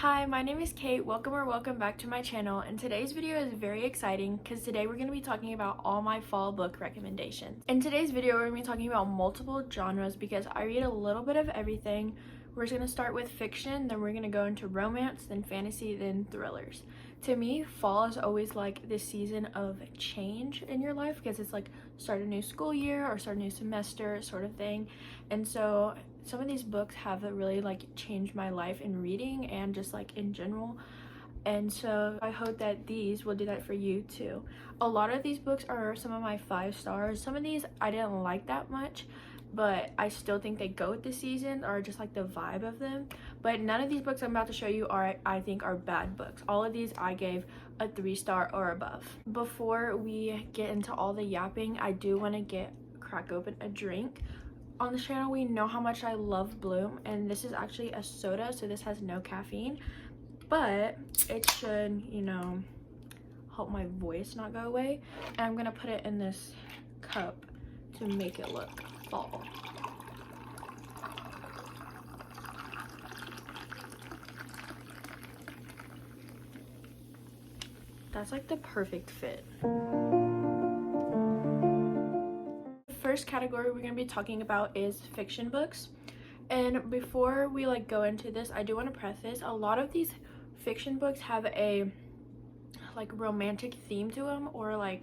Hi, my name is Kate. Welcome back to my channel, and today's video is very exciting because today we're going to be talking about all my fall book recommendations. In today's video, we're going to be talking about multiple genres because I read a little bit of everything. We're just going to start with fiction, then we're going to go into romance, then fantasy, then thrillers. To me, fall is always like this season of change in your life because it's like start a new school year or start a new semester sort of thing. And so some of these books have really like changed my life in reading and just like in general, and so I hope that these will do that for you too. A lot of these books are some of my 5 stars. Some of these I didn't like that much, but I still think they go with the season or just like the vibe of them. But none of these books I'm about to show you are, I think, are bad books. All of these I gave a 3-star or above. Before we get into all the yapping, I do want to crack open a drink. On this channel, we know how much I love Bloom, and this is actually a soda, so this has no caffeine, but it should, you know, help my voice not go away. And I'm gonna put it in this cup to make it look fall. That's like the perfect fit. First category we're going to be talking about is fiction books. And before we like go into this, I do want to preface a lot of these fiction books have a like romantic theme to them or like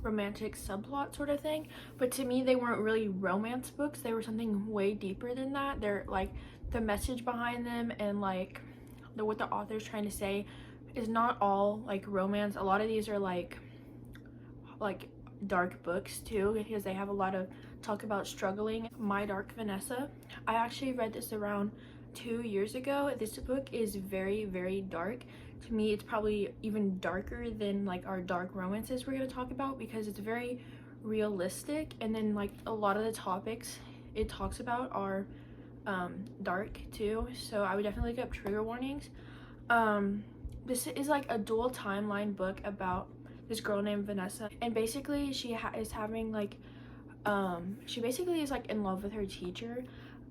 romantic subplot sort of thing, but to me they weren't really romance books. They were something way deeper than that. They're like the message behind them and like what the author's trying to say is not all like romance. A lot of these are like dark books too, because they have a lot of talk about struggling. My Dark Vanessa, I actually read this around 2 years ago. This book is very, very dark. To me, it's probably even darker than like our dark romances we're going to talk about because it's very realistic, and then like a lot of the topics it talks about are dark too, so I would definitely look up trigger warnings. This is like a dual timeline book about this girl named Vanessa, and basically she is having like she basically is like in love with her teacher,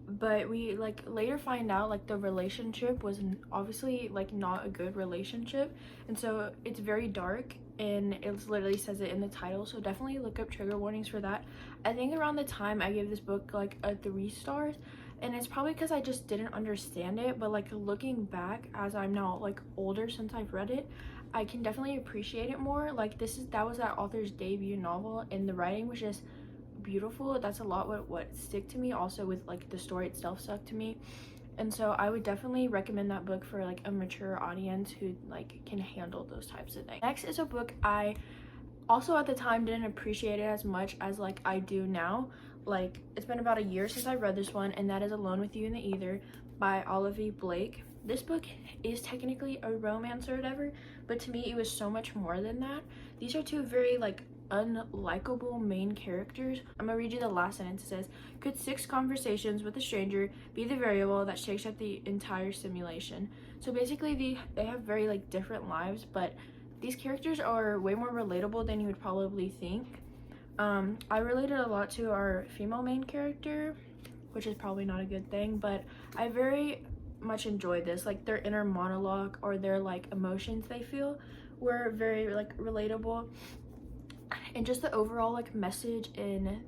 but we like later find out like the relationship was obviously like not a good relationship, and so it's very dark, and it literally says it in the title, so definitely look up trigger warnings for that. I think around the time I gave this book like a 3 stars, and it's probably because I just didn't understand it, but like looking back as I'm now like older since I've read it, I can definitely appreciate it more. Like that was that author's debut novel, and the writing was just beautiful. That's a lot what stick to me. Also with like the story itself stuck to me, and so I would definitely recommend that book for like a mature audience who like can handle those types of things. Next is a book I also at the time didn't appreciate it as much as like I do now. Like it's been about a year since I read this one, and that is Alone with You in the Ether by Olivia Blake. This book is technically a romance or whatever, but to me it was so much more than that. These are 2 very like unlikable main characters. I'm gonna read you the last sentence. It says, could 6 conversations with a stranger be the variable that shakes up the entire simulation? So basically they have very like different lives, but these characters are way more relatable than you would probably think. I related a lot to our female main character, which is probably not a good thing, but I very much enjoyed this. Like their inner monologue or their like emotions they feel were very like relatable, and just the overall like message and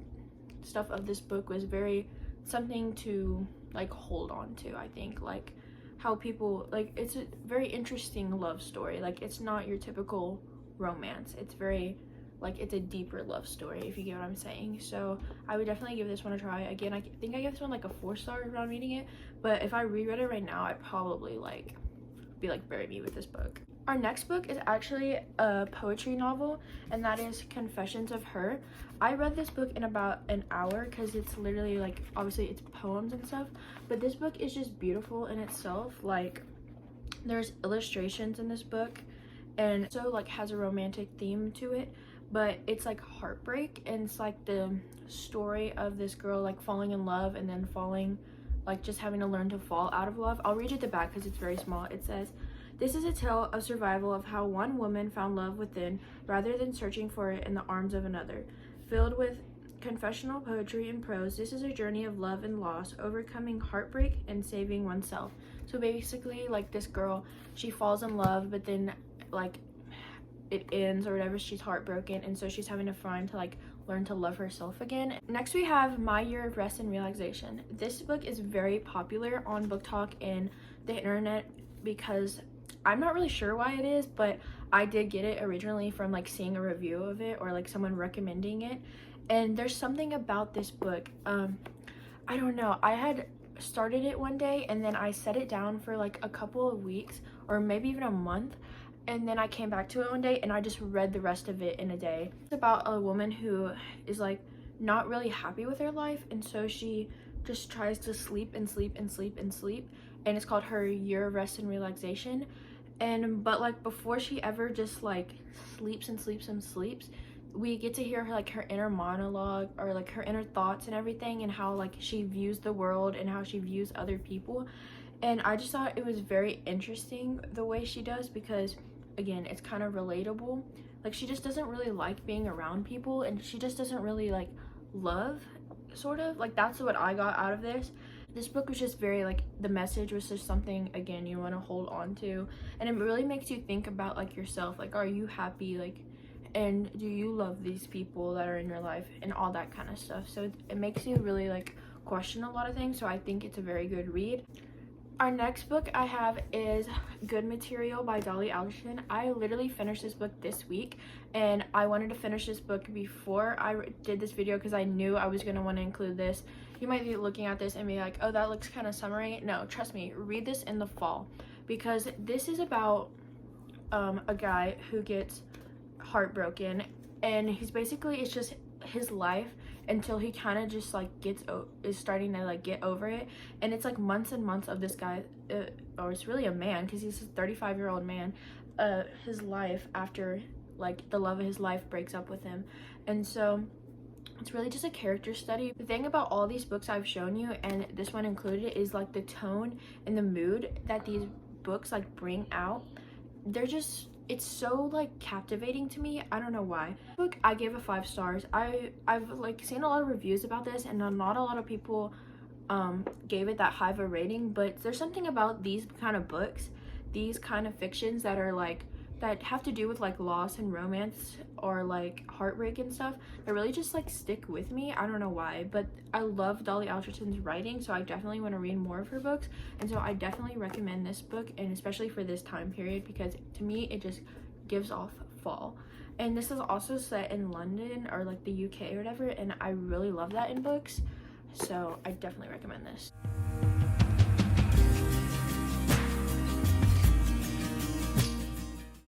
stuff of this book was very something to like hold on to. I think like how people like, it's a very interesting love story. Like it's not your typical romance. It's very like, it's a deeper love story, if you get what I'm saying. So I would definitely give this one a try. Again, I think I gave this one like a 4 star around reading it, but if I reread it right now, I'd probably like be like, bury me with this book. Our next book is actually a poetry novel, and that is Confessions of Her. I read this book in about an hour because it's literally like, obviously it's poems and stuff, but this book is just beautiful in itself. Like there's illustrations in this book, and so like has a romantic theme to it, but it's like heartbreak, and it's like the story of this girl like falling in love and then falling, like just having to learn to fall out of love. I'll read you the back because it's very small. It says, this is a tale of survival, of how one woman found love within rather than searching for it in the arms of another. Filled with confessional poetry in prose. This is a journey of love and loss, overcoming heartbreak and saving oneself. So basically, like, this girl, she falls in love, but then like it ends or whatever, she's heartbroken, and so she's having to find to like learn to love herself again. Next we have My Year of Rest and Relaxation. This book is very popular on BookTok and the internet because I'm not really sure why it is, but I did get it originally from like seeing a review of it or like someone recommending it. And there's something about this book, I don't know, I had started it one day and then I set it down for like a couple of weeks or maybe even a month, and then I came back to it one day and I just read the rest of it in a day. It's about a woman who is like not really happy with her life, and so she just tries to sleep and sleep and sleep and sleep, and it's called Her Year of Rest and Relaxation. And but like before she ever just like sleeps and sleeps and sleeps, we get to hear her like her inner monologue or like her inner thoughts and everything, and how like she views the world and how she views other people. And I just thought it was very interesting the way she does, because again, it's kind of relatable. Like, she just doesn't really like being around people, and she just doesn't really like love, sort of. Like, that's what I got out of this book. Was just very like, the message was just something, again, you want to hold on to, and it really makes you think about like yourself, like, are you happy, like, and do you love these people that are in your life, and all that kind of stuff. So it makes you really like question a lot of things. So I think it's a very good read. Our next book I have is Good Material by Dolly Alderton. I literally finished this book this week, and I wanted to finish this book before I did this video because I knew I was going to want to include this. You might be looking at this and be like, oh, that looks kind of summery. No, trust me, read this in the fall, because this is about a guy who gets heartbroken, and he's basically, it's just his life until he kind of just like is starting to like get over it. And it's like months and months of this guy, or it's really a man because he's a 35-year-old man, his life after like the love of his life breaks up with him. And so it's really just a character study. The thing about all these books I've shown you, and this one included, is like the tone and the mood that these books like bring out. They're just, it's so like captivating to me. I don't know why. Book I gave a 5 stars. I've like seen a lot of reviews about this, and not a lot of people gave it that high of a rating, but there's something about these kind of books, these kind of fictions that are like, that have to do with like loss and romance or like heartbreak and stuff, that really just like stick with me. I don't know why, but I love Dolly Alderton's writing, so I definitely want to read more of her books. And so I definitely recommend this book, and especially for this time period, because to me it just gives off fall. And this is also set in London or like the UK or whatever, and I really love that in books, so I definitely recommend this.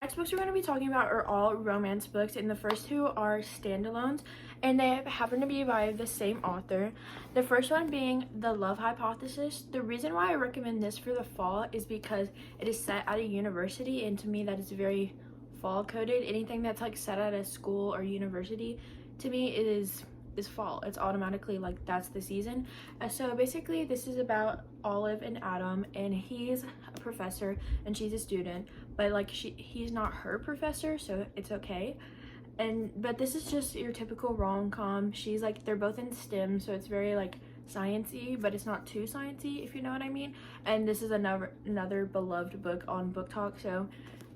Next books we're going to be talking about are all romance books, and the first 2 are standalones, and they happen to be by the same author. The first one being The Love Hypothesis. The reason why I recommend this for the fall is because it is set at a university, and to me that is very fall coded. Anything that's like set at a school or university, to me it is fall. It's automatically like that's the season. So basically this is about Olive and Adam, and he's a professor and she's a student, but like he's not her professor, so it's okay. But this is just your typical rom-com. She's like, they're both in STEM, so it's very like sciencey, but it's not too sciencey, if you know what I mean. And this is another beloved book on BookTok, so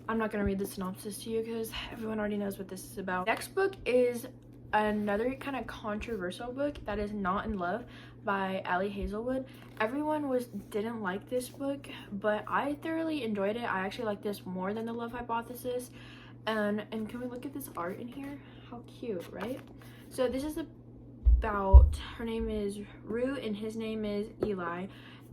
I'm not gonna read the synopsis to you because everyone already knows what this is about. Next book is another kind of controversial book, that is Not in Love by Ali Hazelwood. Everyone didn't like this book, but I thoroughly enjoyed it. I actually like this more than The Love Hypothesis. And can we look at this art in here? How cute, right? So this is about, her name is Rue and his name is Eli,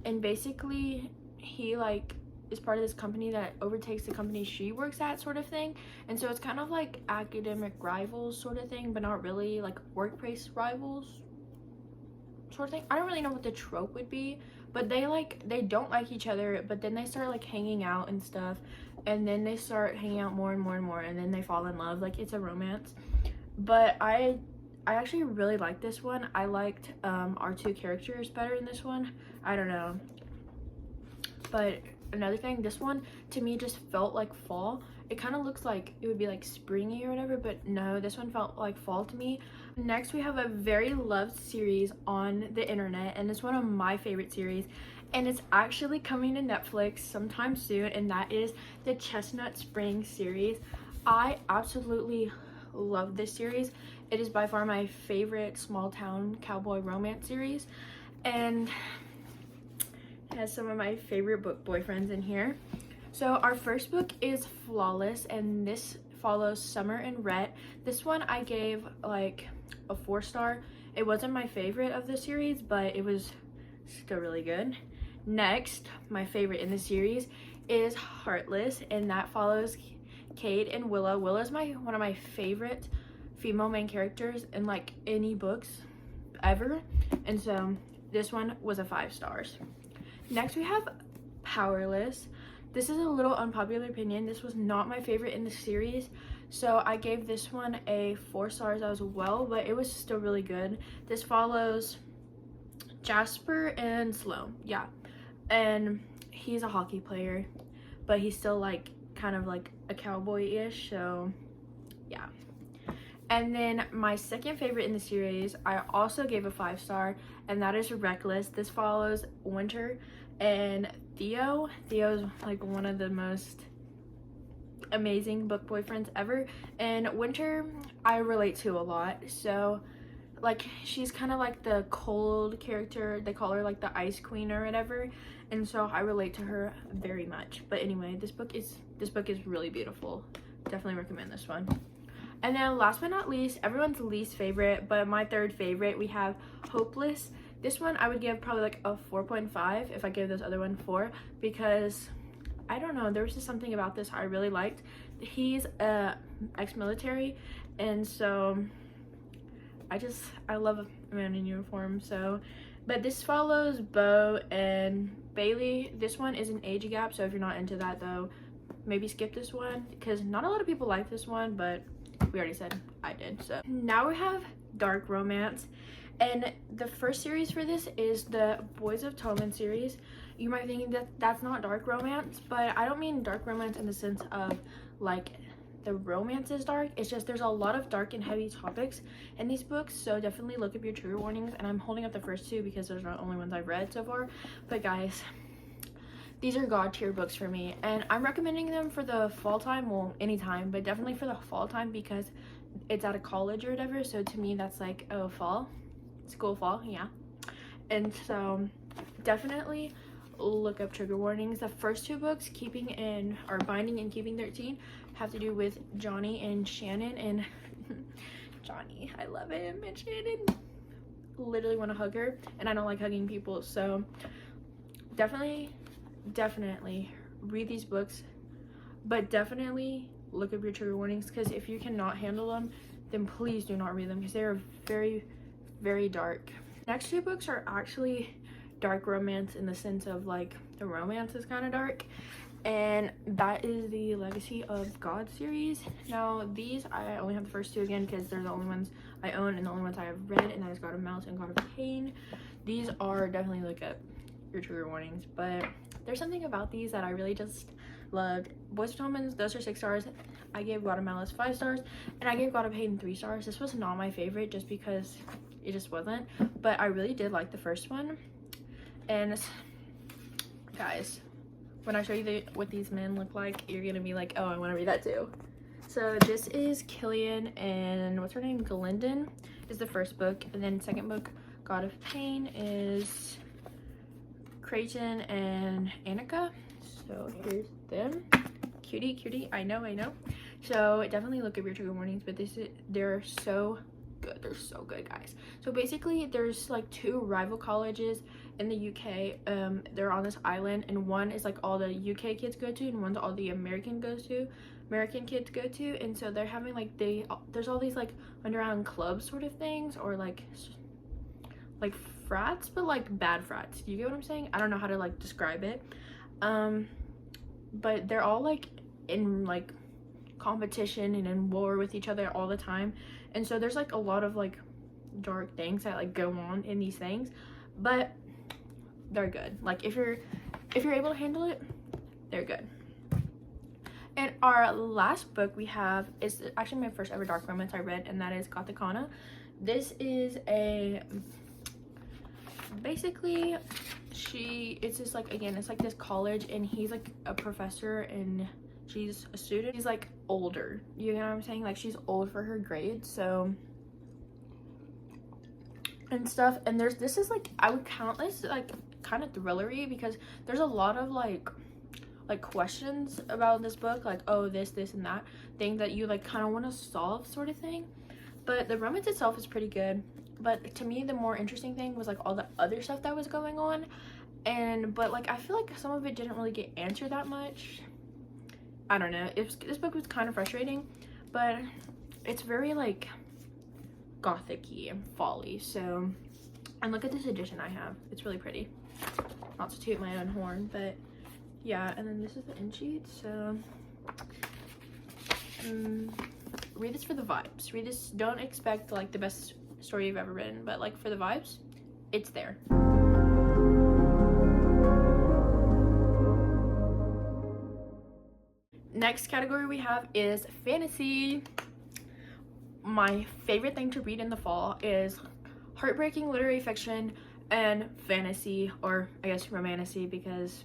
and basically he like is part of this company that overtakes the company she works at, sort of thing. And so it's kind of like academic rivals sort of thing, but not really, like workplace rivals sort of thing. I don't really know what the trope would be, but they don't like each other, but then they start like hanging out and stuff, and then they start hanging out more and more and more, and then they fall in love. Like, it's a romance. But I actually really like this one. I liked our 2 characters better in this one. I don't know, but Another thing, this one to me just felt like fall. It kind of looks like it would be like springy or whatever, but no, this one felt like fall to me. Next, we have a very loved series on the internet, and it's one of my favorite series, and it's actually coming to Netflix sometime soon, and that is the Chestnut Springs series. I absolutely love this series. It is by far my favorite small town cowboy romance series, and it has some of my favorite book boyfriends in here. So our first book is Flawless, and this follows Summer and Rhett. This one I gave like a 4-star. It wasn't my favorite of the series, but it was still really good. Next, my favorite in the series is Heartless, and that follows Cade and Willow. Willow's one of my favorite female main characters in like any books ever, and so this one was a 5 stars. Next, we have Powerless. This is a little unpopular opinion. This was not my favorite in the series, so I gave this one a 4 stars as well, but it was still really good. This follows Jasper and Sloan, yeah, and he's a hockey player, but he's still like kind of like a cowboy-ish, so yeah. And then my second favorite in the series, I also gave a 5 star, and that is Reckless. This follows Winter and Theo. Theo's like one of the most amazing book boyfriends ever, and Winter I relate to a lot. So like she's kind of like the cold character. They call her like the ice queen or whatever, and so I relate to her very much. But anyway, this book is really beautiful. Definitely recommend this one. And then last but not least, everyone's least favorite, but my third favorite, we have Hopeless. This one I would give probably like a 4.5 if I gave this other one 4, because I don't know, there was just something about this I really liked. He's ex-military, and so I love a man in uniform. So, but this follows Bo and Bailey. This one is an age gap, so if you're not into that though, maybe skip this one, because not a lot of people like this one, but we already said I did. So now we have dark romance, and the first series for this is the Boys of Tommen series. You might be thinking that that's not dark romance, but I don't mean dark romance in the sense of like the romance is dark. It's just there's a lot of dark and heavy topics in these books, so definitely look up your trigger warnings. And I'm holding up the first 2 because those are the only ones I've read so far, but guys, these are god tier books for me, and I'm recommending them for the fall time. Well, anytime, but definitely for the fall time because it's out of college or whatever. So to me, that's like, oh, fall, school fall, yeah. And so definitely look up trigger warnings. The first 2 books, Binding and Keeping 13, have to do with Johnny and Shannon, and Johnny, I love him, and Shannon, literally want to hug her, and I don't like hugging people. So definitely read these books, but definitely look up your trigger warnings, because if you cannot handle them, then please do not read them, because they are very, very dark. Next 2 books are actually dark romance in the sense of like the romance is kind of dark, and that is the Legacy of God series. Now these I only have the first 2 again because they're the only ones I own and the only ones I have read, and that is God of Malice and God of Pain. These are definitely look up your trigger warnings, but there's something about these that I really just loved. Boys of Tommen, those are 6 stars. I gave God of Malice 5 stars, and I gave God of Pain 3 stars. This was not my favorite just because it just wasn't, but I really did like the first one. And guys, when I show you what these men look like, you're gonna be like, oh, I want to read that too. So this is Killian and what's her name, Glendon is the first book, and then second book, God of Pain, is Creighton and Annika. So here's them. Cutie, I know. So definitely look up your trigger warnings, but they're so good. They're so good, guys. So basically there's like 2 rival colleges in the UK. They're on this island, and one is like all the UK kids go to, and one's all the American kids go to. And so they're having like there's all these like underground clubs sort of things, or like frats, but like bad frats. You get what I'm saying? I don't know how to like describe it. But they're all like in like competition and in war with each other all the time, and so there's like a lot of like dark things that like go on in these things, but they're good. Like if you're able to handle it, they're good. And our last book we have is actually my first ever dark romance I read, and that is Gothicana. This is a, basically, it's just like, again, it's like this college, and he's like a professor and she's a student. She's like older, you know what I'm saying? Like, she's old for her grade, so, and stuff. And this is like, I would count this like kind of thrillery, because there's a lot of like questions about this book, like, oh, this and that thing that you like kind of want to solve, sort of thing. But the romance itself is pretty good, but to me the more interesting thing was like all the other stuff that was going on. But like, I feel like some of it didn't really get answered that much. I don't know, this book was kind of frustrating, but it's very like gothic-y and fall-y. So, and look at this edition I have, it's really pretty. Not to toot my own horn, but yeah. And then this is the end sheet. So read this for the vibes. Read this, don't expect like the best story you've ever written, but like for the vibes, it's there. Next category we have is fantasy. My favorite thing to read in the fall is heartbreaking literary fiction and fantasy, or I guess romantasy, because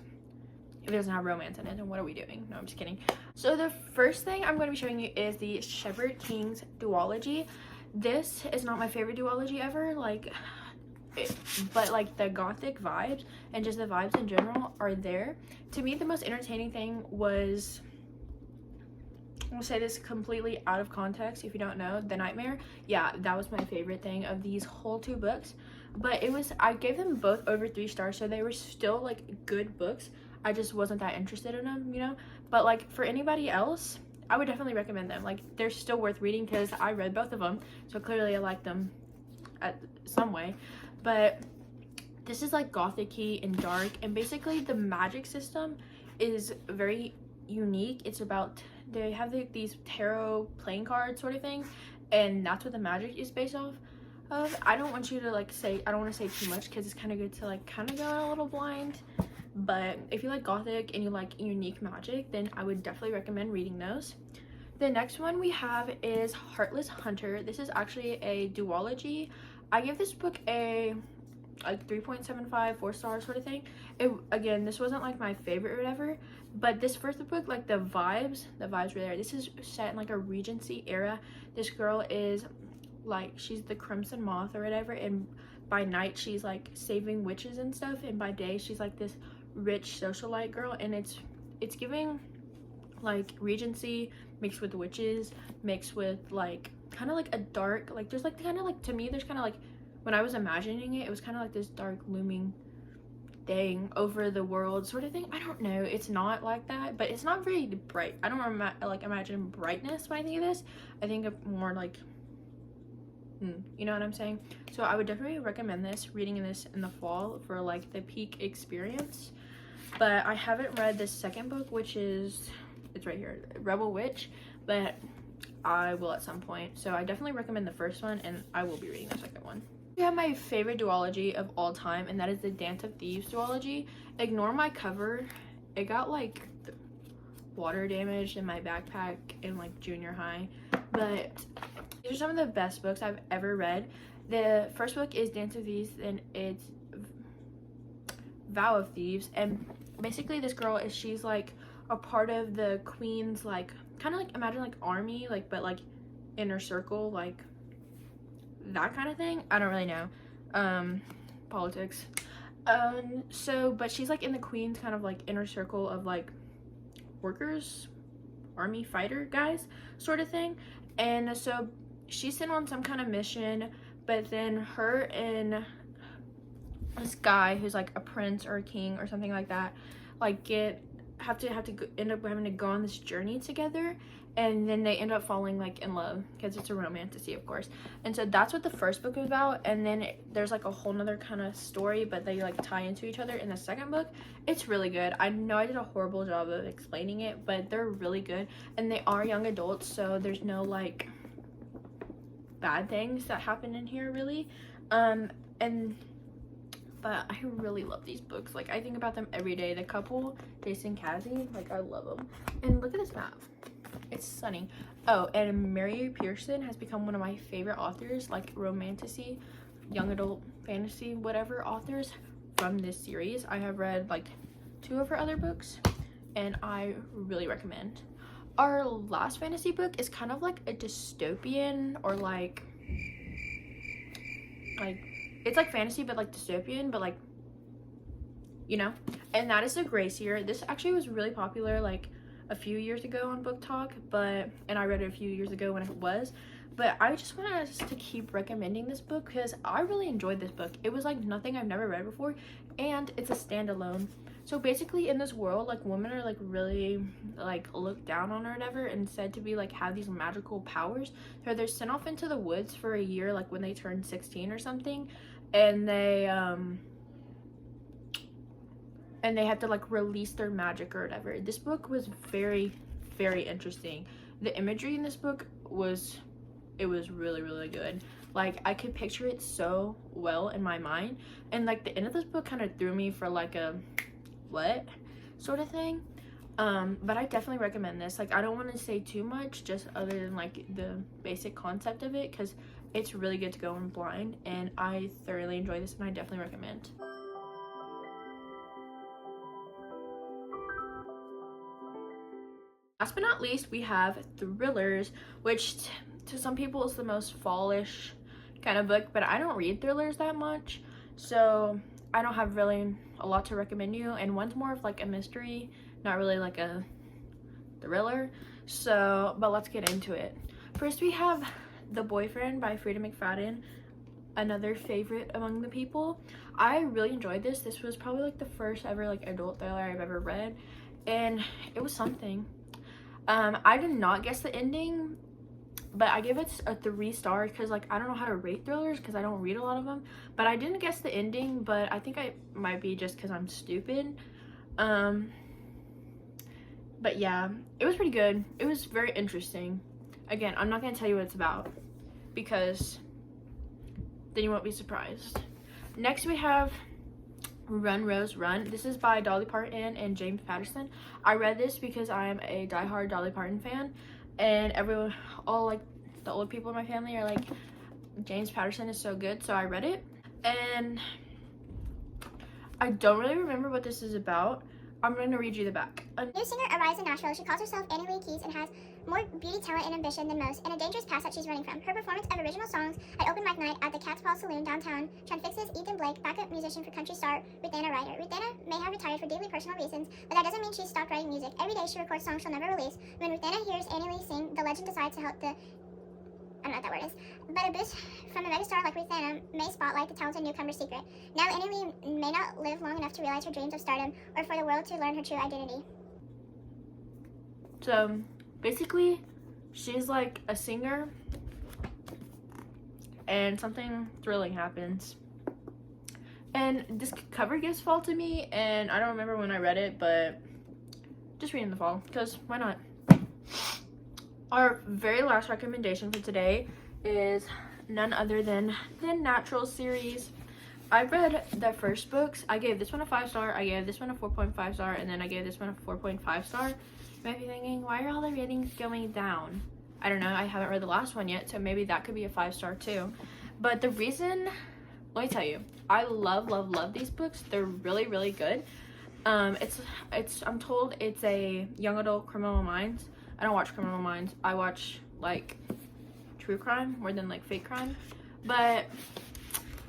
if it doesn't have romance in it, then what are we doing? No, I'm just kidding. So the first thing I'm going to be showing you is the Shepard King's duology. This is not my favorite duology ever, like, but like the gothic vibes and just the vibes in general are there. To me, the most entertaining thing was, I'll say this completely out of context if you don't know, The Nightmare. Yeah, that was my favorite thing of these whole 2 books. But it was, I gave them both over 3 stars, so they were still like good books. I just wasn't that interested in them, you know. But like for anybody else, I would definitely recommend them. Like, they're still worth reading because I read both of them, so clearly I like them at some way. But this is like gothic-y and dark, and basically the magic system is very unique. It's about, they have these tarot playing cards sort of thing, and that's what the magic is based off of. I don't want you to like say, I don't want to say too much because it's kind of good to like kind of go a little blind. But if you like gothic and you like unique magic, then I would definitely recommend reading those. The next one we have is Heartless Hunter. This is actually a duology. I give this book a like 3.75, 4 stars sort of thing. Again, this wasn't like my favorite or whatever, but this first book, like the vibes were there. This is set in like a Regency era. This girl is like, she's the Crimson Moth or whatever, and by night she's like saving witches and stuff, and by day she's like this rich socialite girl. And it's giving like Regency mixed with witches, mixed with like kind of like a dark, like there's like kind of like, to me there's kind of like, when I was imagining it, it was kind of like this dark looming thing over the world sort of thing. I don't know, it's not like that, but it's not very bright. I don't like imagine brightness when I think of this. I think of more like, you know what I'm saying? So I would definitely recommend this, reading this in the fall for like the peak experience. But I haven't read the second book, which is, it's right here, Rebel Witch, but I will at some point. So I definitely recommend the first one, and I will be reading the second one. I have my favorite duology of all time, and that is the Dance of Thieves duology. Ignore my cover. It got like water damage in my backpack in like junior high, but these are some of the best books I've ever read. The first book is Dance of Thieves, and it's Vow of Thieves, and basically this girl is, she's like a part of the queen's like kind of like, imagine like army, like, but like inner circle, like that kind of thing. I don't really know politics. So but she's like in the queen's kind of like inner circle of like workers, army fighter guys sort of thing. And so she's sent on some kind of mission, but then her and this guy who's like a prince or a king or something like that, like have to end up having to go on this journey together, and then they end up falling like in love, because it's a romantasy, of course. And so that's what the first book is about, and then there's like a whole nother kind of story, but they like tie into each other in the second book. It's really good. I know I did a horrible job of explaining it, but they're really good, and they are young adults, so there's no like bad things that happen in here really. And but I really love these books. Like, I think about them every day. The couple, Jason Cassie, like, I love them. And look at this map. It's stunning. Oh, and Mary Pearson has become one of my favorite authors, like romantasy, young adult fantasy, whatever authors from this series. I have read like 2 of her other books, and I really recommend. Our last fantasy book is kind of like a dystopian, or like it's like fantasy but like dystopian, but like, you know, and that is The Gray Seer. This actually was really popular like a few years ago on Book Talk, and I read it a few years ago when it was, but I just want us to keep recommending this book because I really enjoyed this book. It was like nothing I've never read before, and it's a standalone. So basically in this world, like, women are like really like looked down on or whatever, and said to be like have these magical powers. So they're sent off into the woods for a year, like when they turn 16 or something, and they have to like release their magic or whatever. This book was very, very interesting. The imagery in this book was really, really good. Like, I could picture it so well in my mind, and like the end of this book kind of threw me for like a what sort of thing. But I definitely recommend this. Like, I don't want to say too much, just other than like the basic concept of it, because it's really good to go in blind, and I thoroughly enjoy this, and I definitely recommend. Last but not least, we have thrillers, which to some people is the most fallish kind of book, but I don't read thrillers that much, so I don't have really a lot to recommend you, and one's more of like a mystery, not really like a thriller. So, but let's get into it. First, we have The Boyfriend by Freida McFadden, another favorite among the people. I really enjoyed this. This was probably like the first ever like adult thriller I've ever read, and it was something. I did not guess the ending, but I give it a 3 stars because like I don't know how to rate thrillers because I don't read a lot of them. But I didn't guess the ending, but I think I might be just because I'm stupid. But yeah, it was pretty good. It was very interesting. Again, I'm not gonna tell you what it's about because then you won't be surprised. Next, we have Run Rose Run. This is by Dolly Parton and James Patterson. I read this because I am a diehard Dolly Parton fan, and everyone, all like the old people in my family are like, James Patterson is so good, so I read it. And I don't really remember what this is about. I'm going to read you the back. New singer arrives in Nashville. She calls herself Annie Lee Keys and has more beauty, talent, and ambition than most, and a dangerous past that she's running from. Her performance of original songs at open mic night at the Cat's Paw Saloon downtown transfixes Ethan Blake, backup musician for country star Ruthanna Ryder. Ruthanna may have retired for deeply personal reasons, but that doesn't mean she's stopped writing music. Every day she records songs she'll never release. When Ruthanna hears Annie Lee sing, the legend decides to help the... I don't know what that word is. But a boost from a megastar like Ruthanna may spotlight the talented newcomer's secret. Now Annie Lee may not live long enough to realize her dreams of stardom or for the world to learn her true identity. So basically, she's like a singer and something thrilling happens. And this cover gives fall to me, and I don't remember when I read it, but just reading the fall, because why not? Our very last recommendation for today is none other than the Natural series. I read the first books. I gave this one a 5 star, I gave this one a 4.5 star, and then I gave this one a 4.5 star. You might be thinking, why are all the ratings going down? I don't know, I haven't read the last one yet, so maybe that could be a 5 star too. But the reason, let me tell you, I love these books. They're really, really good. I'm told it's a young adult Criminal Minds. I don't watch Criminal Minds. I watch like true crime more than like fake crime. But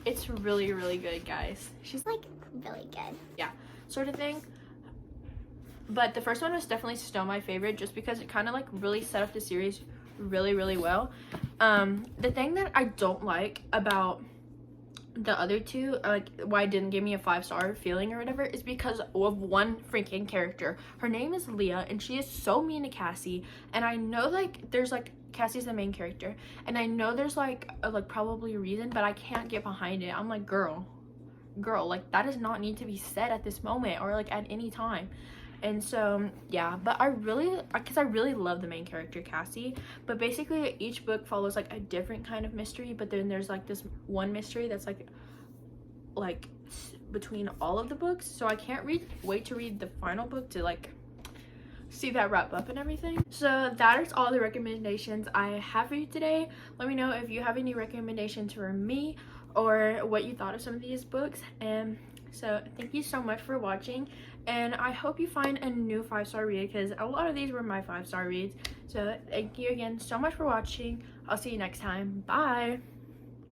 it's really, really good, guys. She's like really good. Yeah, sort of thing. But the first one was definitely still my favorite just because it kind of like really set up the series really, really well. The thing that I don't like about the other two, like why it didn't give me a 5 star feeling or whatever, is because of one freaking character. Her name is Leah, and she is so mean to Cassie. And I know like there's like Cassie's the main character, and I know there's like probably a reason, but I can't get behind it. I'm like, girl, like that does not need to be said at this moment or like at any time. And so yeah, but I really love the main character Cassie. But basically each book follows like a different kind of mystery, but then there's like this one mystery that's like between all of the books, so I can't wait to read the final book to like see that wrap up and everything. So that is all the recommendations I have for you today. Let me know if you have any recommendations for me or what you thought of some of these books. And so thank you so much for watching, and I hope you find a new 5-star read, because a lot of these were my 5-star reads. So thank you again so much for watching. I'll see you next time. Bye.